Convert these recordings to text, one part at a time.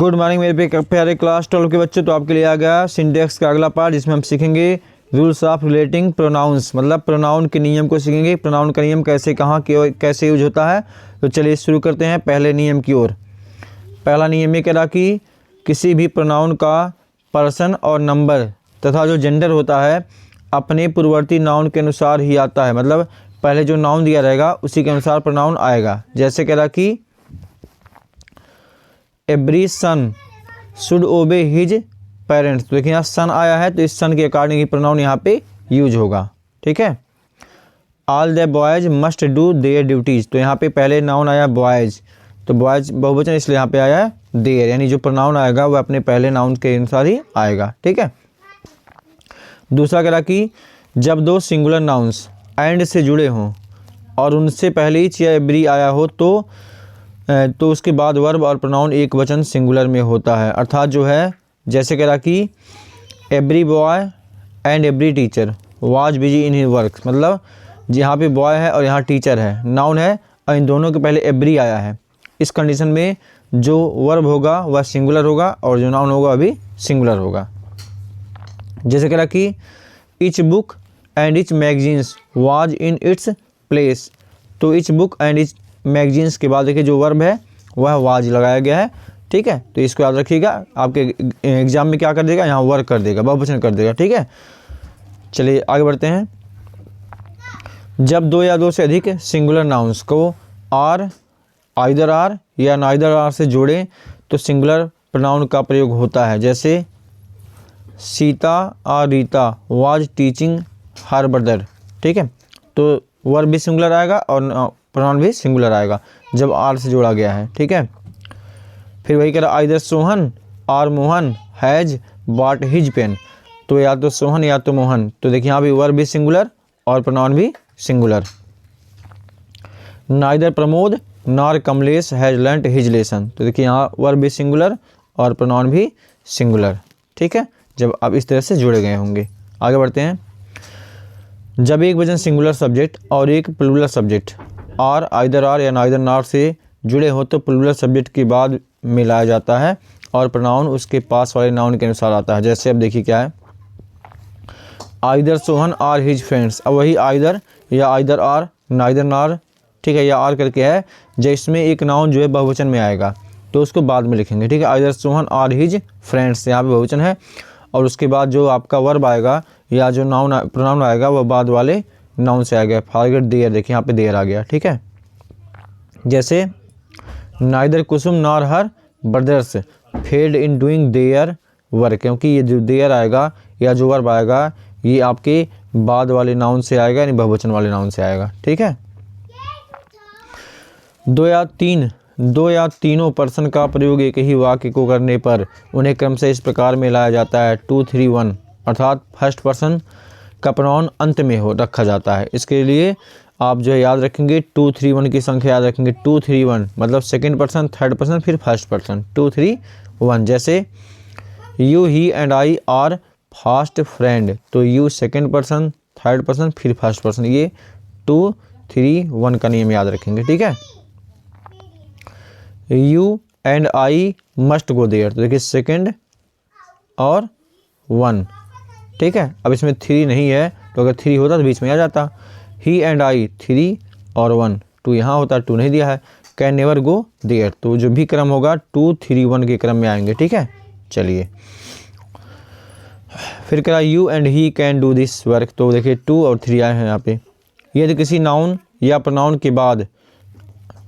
Good morning मेरे प्यारे class 12 के बच्चों। तो आपके लिए आ गया सिंटेक्स का अगला पार्ट, जिसमें हम सीखेंगे रूल्स ऑफ रिलेटिंग प्रोनाउंस, मतलब प्रोनाउन के नियम को सीखेंगे। प्रोनाउन का नियम कैसे कहाँ कैसे यूज होता है। तो चलिए शुरू करते हैं पहले नियम की ओर। पहला नियम ये कह रहा कि किसी भी प्रोनाउन का पर्सन और नंबर तथा जो जेंडर होता है अपने पूर्ववर्ती नाउन के अनुसार ही आता है, मतलब पहले जो नाउन दिया रहेगा उसी के अनुसार प्रोनाउन आएगा। जैसे कह रहा कि every son should obey his parents. तो देखिए यहाँ सन आया है तो इस सन के अकॉर्डिंग ही प्रोनाउन यहाँ पे यूज होगा, ठीक है। All the boys must do their duties. तो यहाँ पे पहले नाउन आया बॉयज, तो बॉयज बहुवचन इसलिए यहाँ पे आया है देयर, यानी जो प्रोनाउन आएगा वह अपने पहले नाउन के अनुसार ही आएगा, ठीक है। दूसरा कह रहा कि जब दो सिंगुलर नाउन्स एंड से जुड़े हों और उनसे पहले ही या एवरी आया हो तो उसके बाद वर्ब और प्रोनाउन एक वचन सिंगुलर में होता है। अर्थात जो है जैसे कह रहा कि every boy and every teacher was busy in his work, मतलब यहाँ पे बॉय है और यहाँ टीचर है, नाउन है और इन दोनों के पहले एवरी आया है। इस कंडीशन में जो वर्ब होगा वह सिंगुलर होगा और जो नाउन होगा वह भी सिंगुलर होगा। जैसे कह रहा कि each book and each magazines was in its place. तो each book and each magazines के बाद देखिए जो वर्ब है वह वाज लगाया गया है, ठीक है। तो इसको याद रखिएगा, आपके एग्जाम में क्या कर देगा, यहाँ वर्क कर देगा, बहुवचन कर देगा, ठीक है। चलिए आगे बढ़ते हैं। जब दो या दो से अधिक सिंगुलर नाउन्स को आर आइदर आर या नाइदर आर से जोड़ें तो सिंगुलर प्रोनाउन का प्रयोग होता है। जैसे सीता और Rita was teaching her brother, ठीक है। तो वर्ब भी सिंगुलर आएगा और प्रोनाउन भी सिंगुलर आएगा जब आर से जोड़ा गया है, ठीक है। फिर वही कह रहा आइदर सोहन और Mohan has bought his pen. तो या तो सोहन या तो मोहन, तो देखिए यहाँ भी वर्ब भी सिंगुलर और प्रोनाउन भी singular. Neither Pramod nor Kamlesh has learned his lesson. तो देखिए यहाँ वर्ब भी सिंगुलर और प्रोनाउन भी सिंगुलर, ठीक है, जब आप इस तरह से जुड़े गए होंगे। आगे बढ़ते हैं। जब एक वचन सिंगुलर सब्जेक्ट और एक plural subject or either or या नाइदर नॉर से जुड़े हो तो प्लूरल सब्जेक्ट के बाद मिलाया जाता है और प्रोनाउन उसके पास वाले नाउन के अनुसार आता है। जैसे अब देखिए क्या है, either Sohan or his friends. अब वही आइदर या आइदर आर नाइदर नॉर, ठीक है, या आर करके है, जिसमें एक नाउन जो है बहुवचन में आएगा तो उसको बाद में लिखेंगे, ठीक है। Either Sohan or his friends, यहाँ पे बहुवचन है और उसके बाद जो आपका वर्ब आएगा या जो नाउन प्रोनाउन आएगा वह बाद वाले नाउन से आ गया। फॉरगेट देयर, देखिए यहाँ पे देयर आ गया, ठीक है। जैसे neither Kusum nor her brothers failed in doing their work, क्योंकि ये जो देयर आएगा या जो वर्ब आएगा ये आपके बाद वाले नाउन से आएगा, यानी बहुवचन वाले नाउन से आएगा, ठीक है। दो या तीनों पर्सन का प्रयोग एक ही वाक्य को करने पर उन्हें क्रमशः इस प्रकार में लाया जाता है 2 3 1, अर्थात फर्स्ट पर्सन का प्रोनाउन अंत में रखा जाता है। इसके लिए आप जो है याद रखेंगे 2 3 1 की संख्या याद रखेंगे। 2 3 1 मतलब सेकंड पर्सन, थर्ड पर्सन, फिर फर्स्ट पर्सन, 2 3 1। जैसे you he and I are fast friend, तो you second person, third person, फिर फर्स्ट पर्सन, ये 2 3 1 का नियम याद रखेंगे, ठीक है। You and I must go there, तो देखिए सेकंड और 1, ठीक है। अब इसमें 3 नहीं है तो अगर 3 होता तो बीच में आ जाता। ही एंड आई 3 और 1, 2 यहाँ होता, 2 नहीं दिया है। कैन नेवर गो देयर, तो जो भी क्रम होगा 2 3 1 के क्रम में आएंगे, ठीक है। चलिए फिर कह रहा you and he can do this work, तो देखिए 2 और 3 आए हैं यहाँ पे। यदि किसी नाउन या प्रोनाउन के बाद,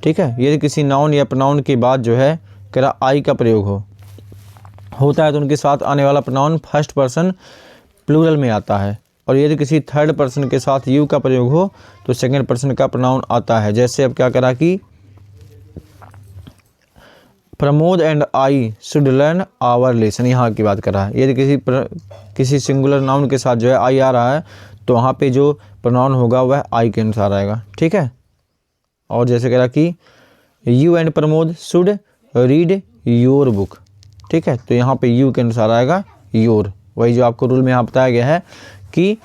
ठीक है, यदि किसी नाउन या प्रोनाउन के बाद जो है कह रहा आई का प्रयोग होता है तो उनके साथ आने वाला प्रोनाउन फर्स्ट पर्सन प्लूरल में आता है, और यदि किसी थर्ड पर्सन के साथ यू का प्रयोग हो तो सेकंड पर्सन का प्रोनाउन आता है। जैसे अब क्या करा कि Pramod and I should learn our lesson, यहाँ की बात कर रहा है। यदि किसी सिंगुलर नाउन के साथ जो है आई आ रहा है तो वहाँ पे जो प्रोनाउन होगा वह आई के अनुसार आएगा, ठीक है। और जैसे कह रहा कि you and Pramod should read your book, ठीक है, तो यहाँ पे यू के अनुसार आएगा योर। वही जो आपको रूल में यहाँ बताया गया है कि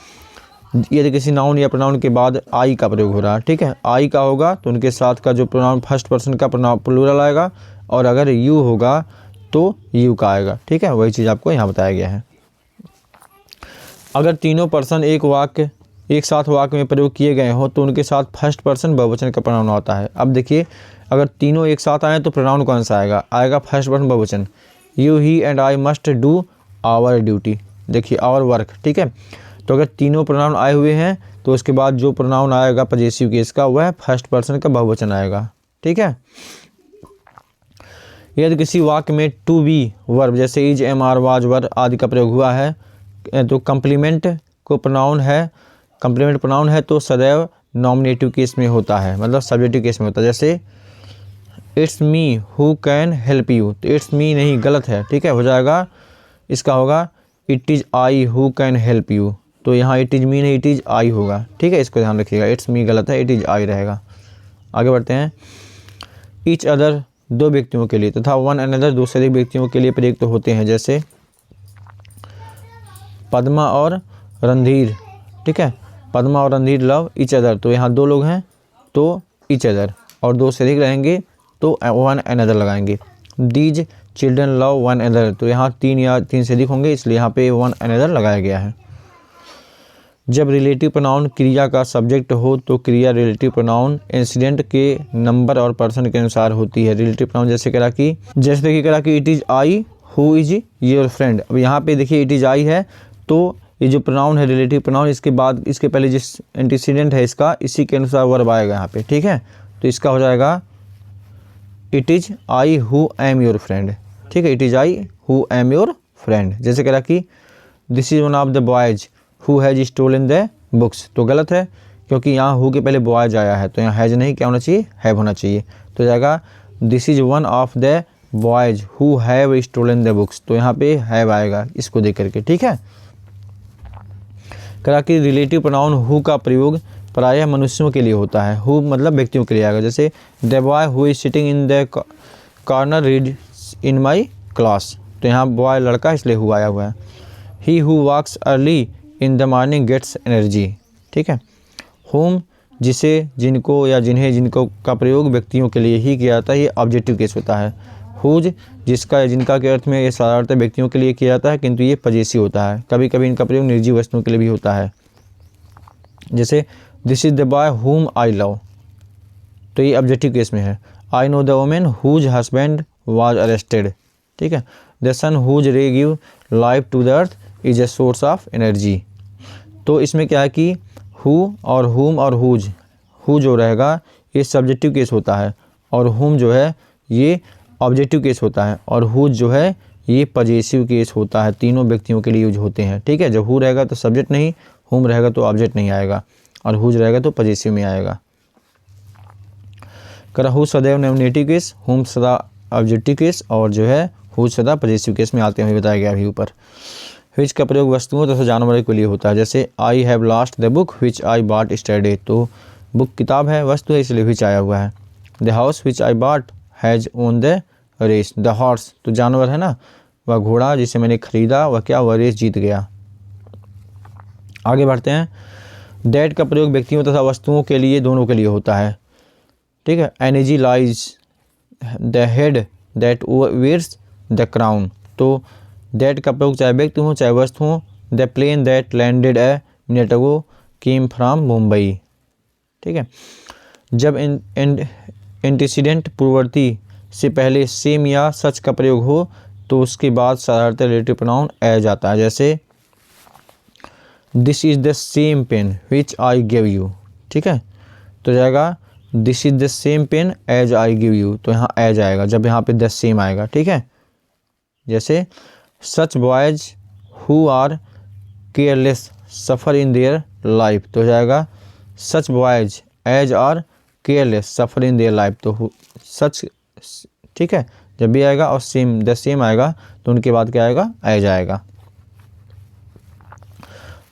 यदि किसी नाउन या प्रोनाउन के बाद आई का प्रयोग हो रहा है, ठीक है, आई का होगा तो उनके साथ का जो प्रोनाउन फर्स्ट पर्सन का प्रोनाउन प्लूरल आएगा, और अगर यू होगा तो यू का आएगा। ठीक है, वही चीज़ आपको यहाँ बताया गया है। अगर तीनों पर्सन एक साथ वाक्य में प्रयोग किए गए हो तो उनके साथ फर्स्ट पर्सन बहुवचन का प्रोनाउन होता है। अब देखिए, अगर तीनों एक साथ आए तो प्रोनाउन कौन सा आएगा? आएगा फर्स्ट पर्सन बहुवचन। You, he and I must do our duty. देखिए, आवर वर्क। ठीक है, तो अगर तीनों प्रोनाउन आए हुए हैं तो उसके बाद जो प्रोनाउन आएगा पजेसिव केस का वह फर्स्ट पर्सन का बहुवचन आएगा। ठीक है, यदि किसी वाक्य में टू बी वर्ब जैसे इज, एम, आर, वाज, वर आदि का प्रयोग हुआ है तो कंप्लीमेंट प्रोनाउन है तो सदैव नॉमिनेटिव केस में होता है, मतलब सब्जेक्टिव केस में होता है। जैसे it's me who can help you, तो इट्स मी नहीं, गलत है। ठीक है, हो जाएगा, इसका होगा it is I who can help you, तो यहाँ इट इज़ मी नहीं, इट इज़ आई होगा। ठीक है, इसको ध्यान रखिएगा, इट्स मी गलत है, इट इज़ आई रहेगा। आगे बढ़ते हैं। ईच अदर दो व्यक्तियों के लिए तथा वन अनदर दो से अधिक व्यक्तियों के लिए प्रयुक्त होते हैं। जैसे पद्मा और रणधीर। ठीक है, पद्मा और रणधीर लव ईच अदर, तो यहाँ दो लोग हैं तो ईच अदर, और दो से अधिक रहेंगे तो वन अनदर लगाएंगे। These children love one another, तो यहाँ तीन या तीन से अधिक होंगे इसलिए यहाँ पे वन अनदर लगाया गया है। जब रिलेटिव प्रोनाउन क्रिया का सब्जेक्ट हो तो क्रिया रिलेटिव प्रोनाउन इंसिडेंट के नंबर और पर्सन के अनुसार होती है। रिलेटिव प्रोनाउन जैसे करा कि it is I who is your friend. अब यहाँ पे देखिए इट इज़ आई है तो ये जो प्रोनाउन है रिलेटिव प्रोनाउन, इसके बाद इसके पहले जिस एंटीसीडेंट है इसका, इसी के अनुसार वर्ब आएगा यहाँ पे। ठीक है, तो इसका हो जाएगा it is I who am your friend. ठीक है, it is I who am your friend. जैसे कह रहा कि this is one of the boys who has stolen the books, तो गलत है क्योंकि यहाँ हु के पहले बॉयज आया है, तो यहाँ हैज नहीं, क्या होना चाहिए? हैव होना चाहिए। तो जाएगा this is one of the boys who have stolen the books, तो यहाँ पे हैव आएगा इसको देख करके। ठीक है, करा कि रिलेटिव प्रोनाउन हु का प्रयोग प्रायः मनुष्यों के लिए होता है। हु मतलब व्यक्तियों के लिए आएगा। जैसे the boy who is sitting in the corner read in my class, तो यहाँ बॉय लड़का इसलिए हु आया हुआ है। He who walks early in the morning gets energy. ठीक है, होम जिसे, जिनको या जिन्हें, जिनको का प्रयोग व्यक्तियों के लिए ही किया जाता है, ये ऑब्जेक्टिव केस होता है। हुज जिसका या जिनका के अर्थ में ये साधारणतः व्यक्तियों के लिए किया जाता है, किंतु ये पजेसिव होता है। कभी कभी इनका प्रयोग निर्जीव वस्तुओं के लिए भी होता है। जैसे दिस इज द बॉय हुम आई लव, तो ये ऑब्जेक्टिव केस में है। I know the women whose husband was arrested. ठीक है, the sun whose ray give life to the earth is a source of energy. तो इसमें क्या है कि हु और हुम और हुज, हु जो रहेगा ये सब्जेक्टिव केस होता है और हुम जो है ये ऑब्जेक्टिव केस होता है, और हुज जो है ये पजेसिव केस होता है। तीनों व्यक्तियों के लिए यूज होते हैं। ठीक है, जब हु रहेगा तो सब्जेक्ट नहीं, हुम रहेगा तो ऑब्जेक्ट नहीं आएगा, और हुज रहेगा तो पजेसिव में आएगा। करा हु सदैव नॉमिनेटिव केस, हुम सदा ऑब्जेक्टिव केस, और जो है हुज सदा पजेसिव केस में आते हैं, बताया गया अभी ऊपर। विच का प्रयोग वस्तुओं तथा जानवरों के लिए होता है। जैसे I have lost the book which I bought yesterday, तो बुक किताब है, वस्तु है, इसलिए विच आया हुआ है। The house which I bought has won the race, the horse तो जानवर है ना, वह घोड़ा जिसे मैंने खरीदा वह क्या, वह रेस जीत गया। आगे बढ़ते हैं। दैट का प्रयोग व्यक्तियों तथा वस्तुओं के लिए, दोनों के लिए होता है। ठीक है, uneasy lies the head that wears the crown, तो दैट का प्रयोग चाहे व्यक्ति हो चाहे वस्तु हो। The plane that landed a minute ago came from Mumbai. ठीक है, जब एंटीसीडेंट पूर्ववर्ती से पहले सेम या सच का प्रयोग हो तो उसके बाद साधारणतः रिलेटिव प्रोनाउन एज आता है। जैसे this is the same pen which I give you. ठीक है, तो जाएगा this is the same pen as I give you, तो यहाँ एज आएगा जब यहाँ पे द सेम आएगा। ठीक है, जैसे such boys who are careless suffer in their life, तो जाएगा such boys as are careless suffer in their life, तो सच। ठीक है, जब भी आएगा और सेम द सेम आएगा तो उनके बाद क्या आएगा, एज आएगा।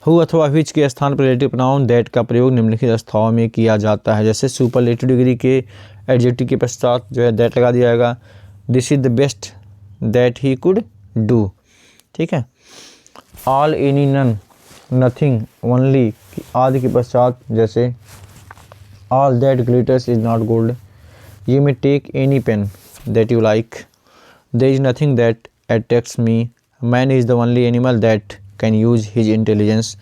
हु अथवा विच के स्थान पर रिलेटिव प्रोनाउन दैट का प्रयोग निम्नलिखित अवस्थाओं में किया जाता है। जैसे सुपरलेटिव डिग्री के एडजेक्टिव के पश्चात जो है दैट लगा दिया जाएगा। This is the best that he could do. ठीक है, all any none nothing only आदि के पश्चात जैसे all that glitters is not gold, you may take any pen that you like, there is nothing that attracts me, man is the only animal that can use his intelligence.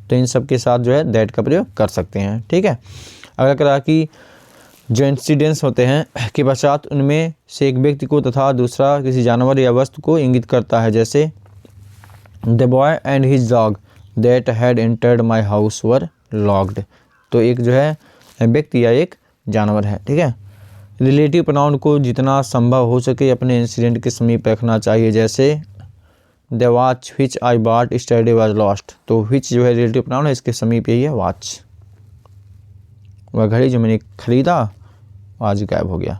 तो इन सब के साथ जो है दैट का प्रयोग कर सकते हैं, ठीक है। अगर कहा कि जो इंसिडेंट्स होते हैं के पश्चात उनमें से एक व्यक्ति को तथा दूसरा किसी जानवर या वस्तु को इंगित करता है, जैसे the boy and his dog that had entered my house were locked. तो एक जो है व्यक्ति या एक जानवर है, ठीक है। रिलेटिव प्रोनाउन को जितना संभव हो सके अपने इंसिडेंट के समीप रखना चाहिए, जैसे the watch which I bought yesterday was lost. तो विच जो है रिलेटिव प्रोनाउन है, इसके समीप यही है वॉच, वह घड़ी जो मैंने खरीदा आज गायब हो गया।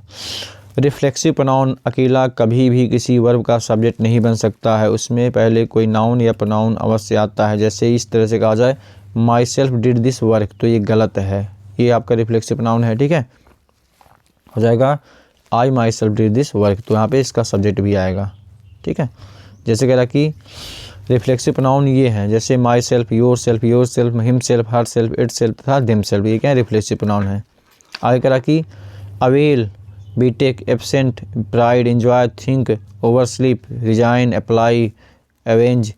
रिफ्लेक्सिव प्रोनाउन अकेला कभी भी किसी वर्ब का सब्जेक्ट नहीं बन सकता है, उसमें पहले कोई नाउन या प्रोनाउन अवश्य आता है। जैसे इस तरह से कहा जाए my self did this work, तो ये गलत है, ये आपका रिफ्लेक्सिव प्रोनाउन है, ठीक है। हो जाएगा I myself did this work, तो यहाँ पे इसका सब्जेक्ट भी आएगा, ठीक है। जैसे कह रहा कि रिफ्लेक्सिव प्रोनाउन ये हैं, जैसे my self, your self, him self, her self, it self तथा देम सेल्फ, ये क्या है रिफ्लेक्सिव प्रोनाउन है। आगे कह रहा कि avail, betake, absent, pride, enjoy, think, over sleep, resign, apply, avenge.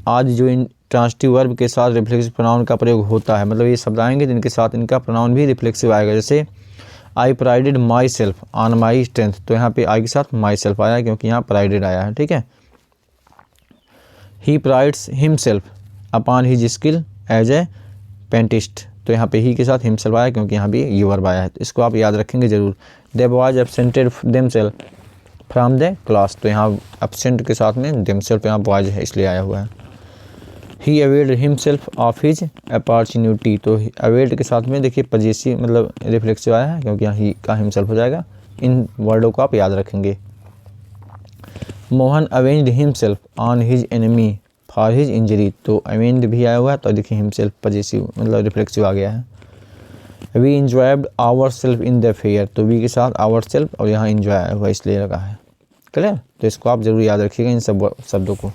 आज जो इन ट्रांसिटिव वर्ब के साथ रिफ्लेक्सिव प्रोनाउन का प्रयोग होता है, मतलब ये शब्द आएंगे जिनके साथ इनका प्रोनाउन भी रिफ्लेक्सिव आएगा। जैसे I prided myself on my strength, तो यहाँ पे आई के साथ माई सेल्फ आया क्योंकि यहाँ प्राइडेड आया है, ठीक है। He prides himself upon his skill as a painter, तो यहाँ पे ही के साथ हिमसेल्फ आया क्योंकि यहाँ भी ये वर्ब आया है, तो इसको आप याद रखेंगे जरूर। The boys absented themselves from the class, तो यहाँ एब्सेंट के साथ में देमसेल्फ यहाँ बॉयज है इसलिए आया हुआ है। He availed himself of his opportunity, तो अवेल्ड के साथ में देखिए पजेसिव मतलब रिफ्लेक्सिव आया है क्योंकि यहाँ ही का हिमसेल्फ हो जाएगा। इन वर्डों को आप याद रखेंगे। Mohan avenged himself on his enemy for his injury, तो अवेंज्ड भी आया हुआ है, तो देखिए हिमसेल्फ पजेसिव मतलब रिफ्लेक्सिव आ गया है। We enjoyed ourself in the fair, तो वी के साथ आवर सेल्फ और यहाँ इंजॉय आया हुआ इसलिए लगा है, क्लियर। तो इसको आप जरूर याद रखिएगा इन सब शब्दों को।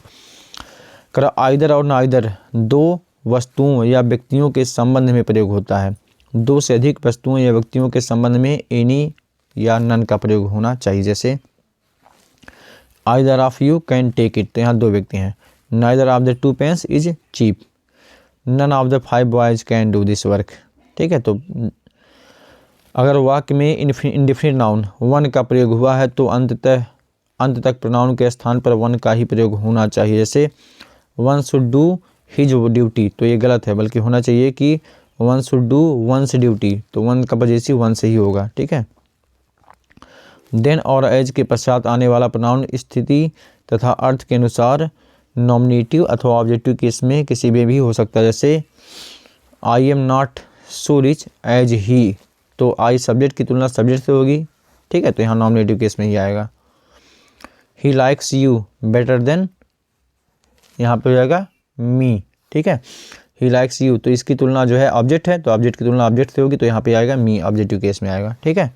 करा आइदर और नाइदर दो वस्तुओं या व्यक्तियों के संबंध में प्रयोग होता है। दो से अधिक वस्तुओं या व्यक्तियों के संबंध में एनी या नन का प्रयोग होना चाहिए। जैसे either of you can take it, तो यहाँ दो व्यक्ति हैं। Neither of the two pens is cheap, none of the 5 boys can do this work, ठीक है। तो अगर वाक्य में इंडिफिनिट नाउन वन का प्रयोग हुआ है तो अंत तक प्रोनाउन के स्थान पर वन का ही प्रयोग होना चाहिए। जैसे one should do his duty, तो ये गलत है, बल्कि होना चाहिए कि one should do once duty, तो वन का पजेसिव वन से ही होगा, ठीक है। देन और एज के पश्चात आने वाला प्रोनाउन स्थिति तथा अर्थ के अनुसार नॉमिनेटिव अथवा ऑब्जेक्टिव केस में किसी में भी हो सकता है। जैसे I am not so rich as he, तो आई सब्जेक्ट की तुलना सब्जेक्ट से होगी, ठीक है, तो यहाँ नॉमिनेटिव केस में ही आएगा। He likes you better than, यहाँ पे हो जाएगा मी, ठीक है। ही लाइक्स यू, तो इसकी तुलना जो है ऑब्जेक्ट है, तो ऑब्जेक्ट की तुलना ऑब्जेक्ट से होगी, तो यहाँ पे आएगा मी, ऑब्जेक्टिव केस में आएगा, ठीक है।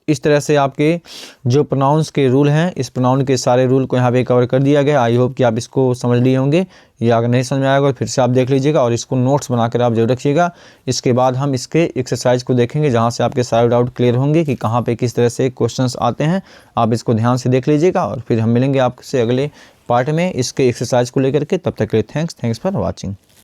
इस तरह से आपके जो प्रोनाउंस के रूल हैं, इस प्रोनाउन के सारे रूल को यहाँ पे कवर कर दिया गया। आई होप कि आप इसको समझ लिए होंगे, या अगर नहीं समझ में आएगा फिर से आप देख लीजिएगा और इसको नोट्स बनाकर आप जरूर रखिएगा। इसके बाद हम इसके एक्सरसाइज को देखेंगे जहाँ से आपके सारे डाउट क्लियर होंगे कि कहाँ पे किस तरह से क्वेश्चंस आते हैं। आप इसको ध्यान से देख लीजिएगा और फिर हम मिलेंगे आपसे अगले पार्ट में इसके एक्सरसाइज को लेकर के। तब तक के लिए थैंक्स फॉर वॉचिंग।